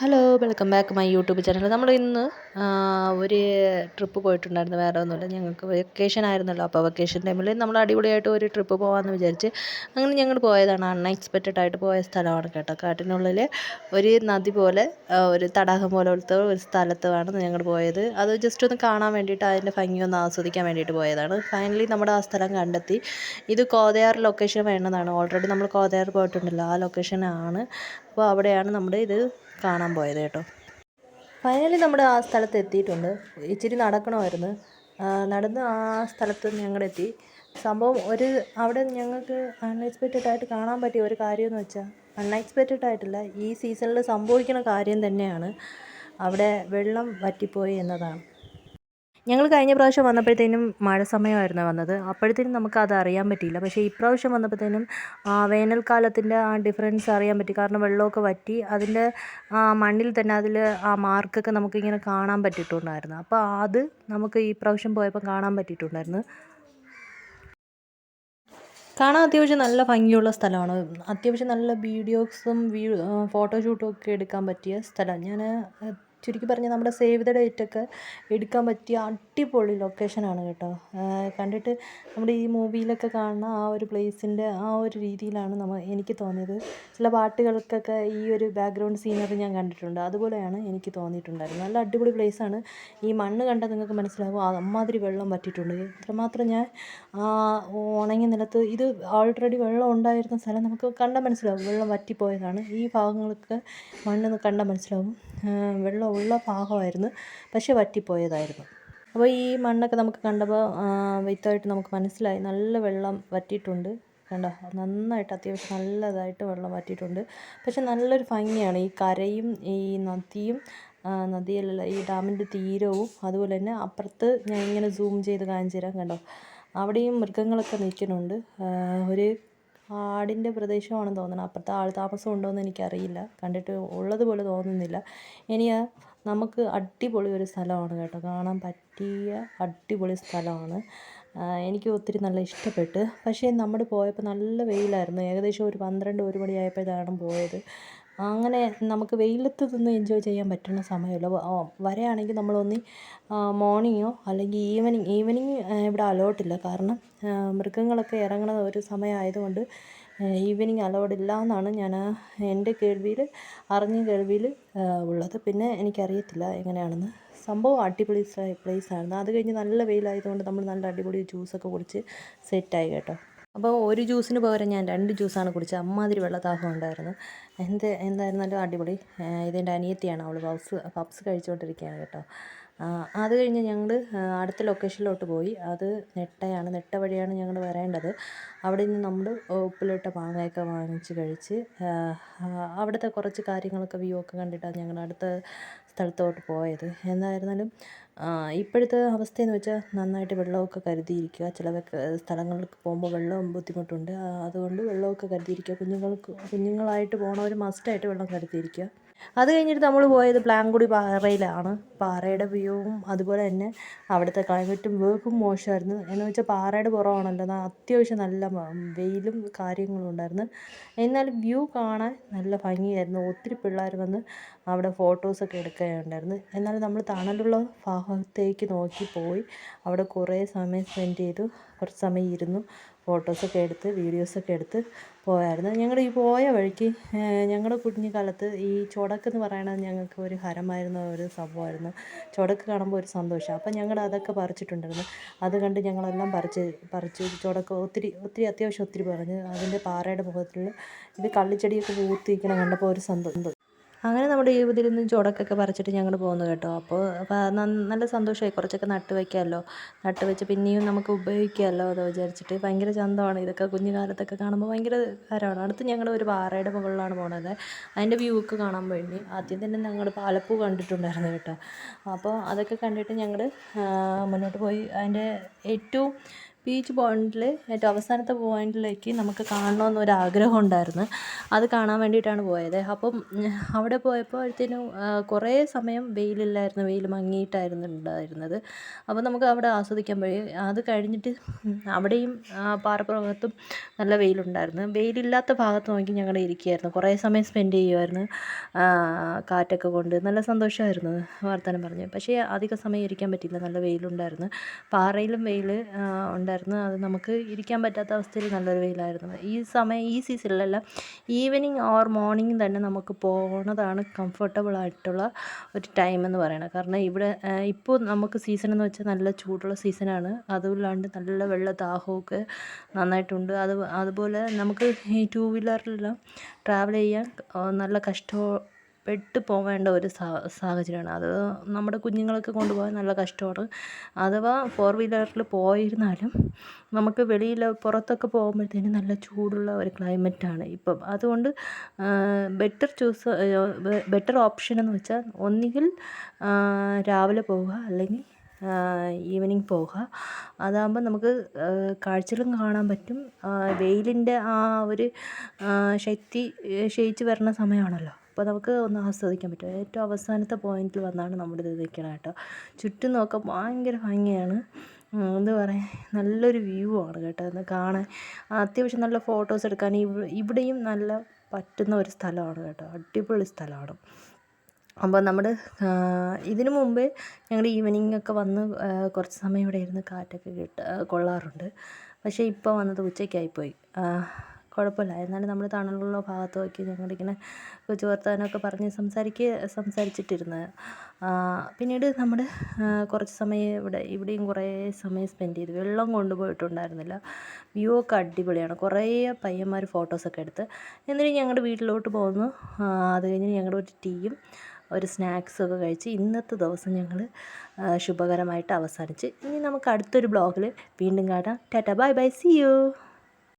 Hello welcome back my YouTube channel. നമ്മൾ ഇന്ന് ഒരു ട്രിപ്പ് പോയിട്ടുണ്ടായിരുന്നു. വേറെ ഒന്നുമില്ല, ഞങ്ങൾക്ക് വെക്കേഷൻ ആയിരുന്നല്ലോ. അപ്പോൾ വെക്കേഷൻ ടൈമിൽ നമ്മൾ അടിപൊളിയായിട്ട് ഒരു ട്രിപ്പ് പോകാമെന്ന് വിചാരിച്ച് അങ്ങനെ ഞങ്ങൾ പോയതാണ്. അൺഎക്സ്പെക്റ്റഡ് ആയിട്ട് പോയ സ്ഥലമാണ് കേട്ടോ. കാട്ടിനുള്ളിൽ ഒരു നദി പോലെ ഒരു തടാകം പോലത്തെ ഒരു സ്ഥലത്താണ് ഞങ്ങൾ പോയത്. അത് ജസ്റ്റ് ഒന്ന് കാണാൻ വേണ്ടിയിട്ട്, അതിൻ്റെ ഭംഗി ഒന്ന് ആസ്വദിക്കാൻ വേണ്ടിയിട്ട് പോയതാണ്. ഫൈനലി നമ്മുടെ ആ സ്ഥലം കണ്ടെത്തി. ഇത് കോതയാർ ലൊക്കേഷൻ വേണ്ടതാണ്. ഓൾറെഡി നമ്മൾ കോതയാർ പോയിട്ടുണ്ടല്ലോ, ആ ലൊക്കേഷനാണ്. അപ്പോൾ അവിടെയാണ് നമ്മുടെ ഇത് കാണാൻ പോയത് കേട്ടോ. ഫൈനലി നമ്മുടെ ആ സ്ഥലത്ത് എത്തിയിട്ടുണ്ട്. ഇച്ചിരി നടക്കണമായിരുന്നു. നടന്ന് ആ സ്ഥലത്ത് ഞങ്ങളെത്തി. സംഭവം അവിടെ ഞങ്ങൾക്ക് അൺഎക്സ്പെക്റ്റഡ് ആയിട്ട് കാണാൻ പറ്റിയ ഒരു കാര്യമെന്ന് വെച്ചാൽ, അൺഎക്സ്പെക്റ്റഡ് ആയിട്ടില്ല, ഈ സീസണിൽ സംഭവിക്കുന്ന കാര്യം തന്നെയാണ്. അവിടെ വെള്ളം വറ്റിപ്പോയി എന്നതാണ്. ഞങ്ങൾ കഴിഞ്ഞ പ്രാവശ്യം വന്നപ്പോഴത്തേനും മഴ സമയമായിരുന്നു വന്നത്. അപ്പോഴത്തേനും നമുക്കത് അറിയാൻ പറ്റിയില്ല. പക്ഷേ ഇപ്രാവശ്യം വന്നപ്പോഴത്തേനും വേനൽക്കാലത്തിൻ്റെ ആ ഡിഫറൻസ് അറിയാൻ പറ്റി. കാരണം വെള്ളമൊക്കെ വറ്റി അതിൻ്റെ മണ്ണിൽ തന്നെ അതിൽ ആ മാർക്കൊക്കെ നമുക്കിങ്ങനെ കാണാൻ പറ്റിയിട്ടുണ്ടായിരുന്നു. അപ്പോൾ അത് നമുക്ക് ഈ പ്രാവശ്യം പോയപ്പോൾ കാണാൻ പറ്റിയിട്ടുണ്ടായിരുന്നു. കാണാൻ അത്യാവശ്യം നല്ല ഭംഗിയുള്ള സ്ഥലമാണ്. അത്യാവശ്യം നല്ല വീഡിയോസും ഫോട്ടോഷൂട്ടും ഒക്കെ എടുക്കാൻ പറ്റിയ സ്ഥലം. ഞാൻ ചുരുക്കി പറഞ്ഞാൽ നമ്മുടെ സേവ് ദ ഡേറ്റൊക്കെ എടുക്കാൻ പറ്റിയ അടിപൊളി ലൊക്കേഷനാണ് കേട്ടോ. കണ്ടിട്ട് നമ്മുടെ ഈ മൂവിയിലൊക്കെ കാണുന്ന ആ ഒരു പ്ലേസിൻ്റെ ആ ഒരു രീതിയിലാണ് എനിക്ക് തോന്നിയത്. ചില പാട്ടുകൾക്കൊക്കെ ഈ ഒരു ബാക്ക്ഗ്രൗണ്ട് സീനറി ഞാൻ കണ്ടിട്ടുണ്ട്. അതുപോലെയാണ് എനിക്ക് തോന്നിയിട്ടുണ്ടായിരുന്നത്. നല്ല അടിപൊളി പ്ലേസാണ്. ഈ മണ്ണ് കണ്ടാൽ നിങ്ങൾക്ക് മനസ്സിലാവും അമ്മാതിരി വെള്ളം വറ്റിയിട്ടുണ്ട്. ഇത്രമാത്രം ഞാൻ ഉണങ്ങിയ നിലത്ത് ഇത് ഓൾറെഡി വെള്ളം ഉണ്ടായിരുന്ന സ്ഥലം നമുക്ക് കണ്ടാൽ മനസ്സിലാവും വെള്ളം വറ്റിപ്പോയതാണ്. ഈ ഭാഗങ്ങളൊക്കെ മണ്ണ് കണ്ടാൽ മനസ്സിലാവും വെള്ളമുള്ള ഭാഗമായിരുന്നു, പക്ഷേ വറ്റിപ്പോയതായിരുന്നു. അപ്പോൾ ഈ മണ്ണൊക്കെ നമുക്ക് കണ്ടപ്പോൾ വ്യക്തമായിട്ട് നമുക്ക് മനസ്സിലായി നല്ല വെള്ളം വറ്റിയിട്ടുണ്ട്. കണ്ടോ, നന്നായിട്ട് അത്യാവശ്യം നല്ലതായിട്ട് വെള്ളം വറ്റിയിട്ടുണ്ട്. പക്ഷെ നല്ലൊരു ഭംഗിയാണ് ഈ കരയും ഈ നദിയല്ല ഈ ഡാമിൻ്റെ തീരവും. അതുപോലെ തന്നെ അപ്പുറത്ത് ഞാൻ ഇങ്ങനെ സൂം ചെയ്ത് കാണിച്ചു തരാം. കണ്ടോ, അവിടെയും മൃഗങ്ങളൊക്കെ നിൽക്കുന്നുണ്ട്. ഒരു ആടിൻ്റെ പ്രദേശമാണെന്ന് തോന്നണം. അപ്പുറത്ത് ആൾ താമസം ഉണ്ടോ എന്ന് എനിക്കറിയില്ല, കണ്ടിട്ട് ഉള്ളതുപോലെ തോന്നുന്നില്ല. ഇനി നമുക്ക് അടിപൊളി ഒരു സ്ഥലമാണ് കേട്ടോ, കാണാൻ പറ്റിയ അടിപൊളി സ്ഥലമാണ്. എനിക്ക് ഒത്തിരി നല്ല ഇഷ്ടപ്പെട്ട്. പക്ഷേ നമ്മൾ പോയപ്പോൾ നല്ല വെയിലായിരുന്നു. ഏകദേശം ഒരു 12-1 മണിയായപ്പോഴാണ് പോയത്. അങ്ങനെ നമുക്ക് വെയിലത്ത് നിന്ന് എൻജോയ് ചെയ്യാൻ പറ്റുന്ന സമയമല്ല. വരെയാണെങ്കിൽ നമ്മളൊന്ന് മോർണിംഗോ അല്ലെങ്കിൽ ഈവനിങ് ഇവിടെ അലോട്ടില്ല. കാരണം മൃഗങ്ങളൊക്കെ ഇറങ്ങുന്ന ഒരു സമയമായതുകൊണ്ട് ഈവനിങ് അലോഡില്ല എന്നാണ് ഞാൻ എൻ്റെ അറിഞ്ഞ കേൾവിയിൽ ഉള്ളത്. പിന്നെ എനിക്കറിയത്തില്ല എങ്ങനെയാണെന്ന്. സംഭവം അടിപൊളി പ്ലേസായിരുന്നു. അത് കഴിഞ്ഞ് നല്ല വെയിലായതുകൊണ്ട് നമ്മൾ നല്ല അടിപൊളി ജ്യൂസൊക്കെ കുടിച്ച് സെറ്റായി കേട്ടോ. അപ്പോൾ ഒരു ജ്യൂസിന് പകരം ഞാൻ 2 ജ്യൂസാണ് കുടിച്ചത്. അമ്മാതിരി വെള്ളദാഹം ഉണ്ടായിരുന്നു. എന്തായിരുന്നാലും അടിപൊളി. ഇതെൻ്റെ അനിയത്തിയാണ്, അവൾ പപ്സ് കഴിച്ചുകൊണ്ടിരിക്കുകയാണ് കേട്ടോ. അത് കഴിഞ്ഞ് ഞങ്ങൾ അടുത്ത ലൊക്കേഷനിലോട്ട് പോയി. അത് നെട്ട വഴിയാണ് ഞങ്ങൾ വരേണ്ടത്. അവിടെ നിന്ന് നമ്മൾ ഉപ്പിലിട്ട മാങ്ങയൊക്കെ വാങ്ങിച്ച് കഴിച്ച് അവിടുത്തെ കുറച്ച് കാര്യങ്ങളൊക്കെ വ്യൂ ഒക്കെ കണ്ടിട്ടാണ് ഞങ്ങൾ അടുത്ത സ്ഥലത്തോട്ട് പോയത്. എന്തായിരുന്നാലും ഇപ്പോഴത്തെ അവസ്ഥയെന്ന് വെച്ചാൽ നന്നായിട്ട് വെള്ളമൊക്കെ കരുതിയിരിക്കുക. ചില സ്ഥലങ്ങൾക്ക് പോകുമ്പോൾ വെള്ളം ബുദ്ധിമുട്ടുണ്ട്. അതുകൊണ്ട് വെള്ളമൊക്കെ കരുതിയിരിക്കുക. കുഞ്ഞുങ്ങളായിട്ട് പോകണവർ മസ്റ്റായിട്ട് വെള്ളം കരുതിയിരിക്കുക. അത് കഴിഞ്ഞിട്ട് നമ്മൾ പോയത് പ്ലാങ്കുടി പാറയിലാണ്. പാറയുടെ വ്യൂവും അതുപോലെ തന്നെ അവിടുത്തെ ക്ലൈമറ്റും വേഗം മോശമായിരുന്നു. എന്ന് വെച്ചാൽ പാറയുടെ പുറമാണല്ലോ, അത്യാവശ്യം നല്ല വെയിലും കാര്യങ്ങളും ഉണ്ടായിരുന്നു. എന്നാലും വ്യൂ കാണാൻ നല്ല ഭംഗിയായിരുന്നു. ഒത്തിരി പിള്ളേർ വന്ന് അവിടെ ഫോട്ടോസൊക്കെ എടുക്കുകയുണ്ടായിരുന്നു. എന്നാലും നമ്മൾ തണലുള്ള ഭാഗത്തേക്ക് നോക്കി പോയി അവിടെ കുറേ സമയം സ്പെൻഡ് ചെയ്തു. കുറച്ച് സമയം ഇരുന്നു, ഫോട്ടോസൊക്കെ എടുത്ത് വീഡിയോസൊക്കെ എടുത്ത് പോയായിരുന്നു. ഞങ്ങൾ ഈ പോയ വഴിക്ക് ഞങ്ങളുടെ കുഞ്ഞുകാലത്ത് ഈ ചുടക്കെന്ന് പറയണത് ഞങ്ങൾക്ക് ഒരു ഹരമായിരുന്ന ഒരു സംഭവമായിരുന്നു. ചുടക്ക് കാണുമ്പോൾ ഒരു സന്തോഷം. അപ്പം ഞങ്ങൾ അതൊക്കെ പറിച്ചിട്ടുണ്ടായിരുന്നു. അത് കണ്ട് ഞങ്ങളെല്ലാം പറിച്ച് ചുടക്ക് ഒത്തിരി അത്യാവശ്യം ഒത്തിരി പറിഞ്ഞ് അതിൻ്റെ പാറയുടെ മുഖത്തിൽ ഇത് കള്ളിച്ചെടിയൊക്കെ പൂത്ത് നിൽക്കണം കണ്ടപ്പോൾ ഒരു സന്തോഷം. അങ്ങനെ നമ്മുടെ ജീവിതത്തിൽ നിന്ന് ചുടക്കൊക്കെ പറിച്ചിട്ട് ഞങ്ങൾ പോകുന്നു കേട്ടോ. അപ്പോൾ നല്ല സന്തോഷമായി. കുറച്ചൊക്കെ നട്ട് വെച്ച് പിന്നെയും നമുക്ക് ഉപയോഗിക്കാമല്ലോ എന്ന് വിചാരിച്ചിട്ട് ഭയങ്കര ചന്തമാണ് ഇതൊക്കെ. കുഞ്ഞുകാലത്തൊക്കെ കാണുമ്പോൾ ഭയങ്കര ഹരമാണ്. അടുത്ത് ഞങ്ങൾ ഒരു പാറയുടെ മുകളിലാണ് പോകുന്നത്. അതിൻ്റെ വ്യൂ ഒക്കെ കാണാൻ വേണ്ടി ആദ്യം തന്നെ ഞങ്ങൾ പാലപ്പൂ കണ്ടിട്ടുണ്ടായിരുന്നു കേട്ടോ. അപ്പോൾ അതൊക്കെ കണ്ടിട്ട് ഞങ്ങൾ മുന്നോട്ട് പോയി. അതിൻ്റെ ഏറ്റവും ബീച്ച് പോയിന്റിൽ ഏറ്റവും അവസാനത്തെ പോയിന്റിലേക്ക് നമുക്ക് കാണണമെന്നൊരാഗ്രഹം ഉണ്ടായിരുന്നു. അത് കാണാൻ വേണ്ടിയിട്ടാണ് പോയത്. അപ്പം അവിടെ പോയപ്പോഴത്തേനും കുറേ സമയം വെയിലില്ലായിരുന്നു, വെയിൽ മങ്ങിയിട്ടായിരുന്നു ഉണ്ടായിരുന്നത്. അപ്പോൾ നമുക്ക് അവിടെ ആസ്വദിക്കാൻ പോയി. അത് കഴിഞ്ഞിട്ട് അവിടെയും പാറപ്പുറത്തും നല്ല വെയിലുണ്ടായിരുന്നു. വെയിലില്ലാത്ത ഭാഗത്ത് നോക്കി ഞങ്ങൾ ഇരിക്കുകയായിരുന്നു, കുറേ സമയം സ്പെൻഡ് ചെയ്യുമായിരുന്നു. കാറ്റൊക്കെ കൊണ്ട് നല്ല സന്തോഷമായിരുന്നു വർത്തമാനം പറഞ്ഞ്. പക്ഷേ അധിക സമയം ഇരിക്കാൻ പറ്റിയില്ല, നല്ല വെയിലുണ്ടായിരുന്നു. പാറയിലും വെയിൽ ഉണ്ടായിരുന്നു. അത് നമുക്ക് ഇരിക്കാൻ പറ്റാത്ത അവസ്ഥയിൽ നല്ലൊരു വെയിലായിരുന്നു. ഈ സീസണിലെല്ലാം ഈവനിങ് ഓർ മോർണിംഗ് തന്നെ നമുക്ക് പോകുന്നതാണ് കംഫർട്ടബിൾ ആയിട്ടുള്ള ഒരു ടൈം എന്ന് പറയുന്നത്. കാരണം ഇവിടെ ഇപ്പോൾ നമുക്ക് സീസൺ എന്ന് വെച്ചാൽ നല്ല ചൂടുള്ള സീസണാണ്. അതുമില്ലാണ്ട് നല്ല വെള്ള ദാഹമൊക്കെ നന്നായിട്ടുണ്ട്. അതുപോലെ നമുക്ക് ഈ ടൂ വീലറിലെല്ലാം ട്രാവൽ ചെയ്യാൻ നല്ല കഷ്ടപ്പെട്ട് പോവേണ്ട ഒരു സാഹചര്യമാണ്. അത് നമ്മുടെ കുഞ്ഞുങ്ങളൊക്കെ കൊണ്ടുപോകാൻ നല്ല കഷ്ടമാണ്. അഥവാ ഫോർ വീലറിൽ പോയിരുന്നാലും നമുക്ക് വെളിയിൽ പുറത്തൊക്കെ പോകുമ്പോഴത്തേനും നല്ല ചൂടുള്ള ഒരു ക്ലൈമറ്റാണ് ഇപ്പം. അതുകൊണ്ട് ബെറ്റർ ഓപ്ഷൻ എന്ന് വെച്ചാൽ ഒന്നുകിൽ രാവിലെ പോവുക, അല്ലെങ്കിൽ ഈവനിങ് പോവുക. അതാകുമ്പോൾ നമുക്ക് കാഴ്ചകളും കാണാൻ പറ്റും. വെയിലിൻ്റെ ആ ഒരു ശക്തി ക്ഷയിച്ച് വരുന്ന സമയമാണല്ലോ, അപ്പോൾ നമുക്ക് ഒന്ന് ആസ്വദിക്കാൻ പറ്റും. ഏറ്റവും അവസാനത്തെ പോയിന്റിൽ വന്നാണ് നമ്മുടെ ഇത് നിൽക്കണം കേട്ടോ. ചുറ്റും നോക്കാൻ ഭയങ്കര ഭംഗിയാണ്. എന്താ പറയുക, നല്ലൊരു വ്യൂ ആണ് കേട്ടോ ഒന്ന് കാണാൻ. അത്യാവശ്യം നല്ല ഫോട്ടോസ് എടുക്കാൻ ഇവിടെയും നല്ല പറ്റുന്ന ഒരു സ്ഥലമാണ് കേട്ടോ, അടിപൊളി സ്ഥലമാണ്. അപ്പോൾ നമ്മൾ ഇതിനു മുമ്പേ ഞങ്ങൾ ഈവനിങ് ഒക്കെ വന്ന് കുറച്ച് സമയം ഇവിടെ ഇരുന്ന് കാറ്റൊക്കെ കൊള്ളാറുണ്ട്. പക്ഷേ ഇപ്പോൾ വന്നത് ഉച്ചയ്ക്കായിപ്പോയി. കുഴപ്പമില്ല, എന്നാലും നമ്മൾ തണലുള്ള ഭാഗത്ത് നോക്കി ഞങ്ങളിങ്ങനെ കൊച്ചു വർത്തമാനമൊക്കെ പറഞ്ഞ് സംസാരിച്ചിട്ടിരുന്ന്. പിന്നീട് നമ്മൾ കുറച്ച് സമയം ഇവിടെയും കുറേ സമയം സ്പെൻഡ് ചെയ്തു. വെള്ളം കൊണ്ടുപോയിട്ടുണ്ടായിരുന്നില്ല. വ്യൂ ഒക്കെ അടിപൊളിയാണ്. കുറേ പയ്യന്മാർ ഫോട്ടോസൊക്കെ എടുത്ത് എന്നിട്ട് ഞങ്ങളുടെ വീട്ടിലോട്ട് പോന്നു. അത് കഴിഞ്ഞ് ഞങ്ങളുടെ ഒരു ടീയും ഒരു സ്നാക്സൊക്കെ കഴിച്ച് ഇന്നത്തെ ദിവസം ഞങ്ങൾ ശുഭകരമായിട്ട് അവസാനിച്ച്. ഇനി നമുക്ക് അടുത്തൊരു ബ്ലോഗിൽ വീണ്ടും കാണാം. Tata, bye bye, see U.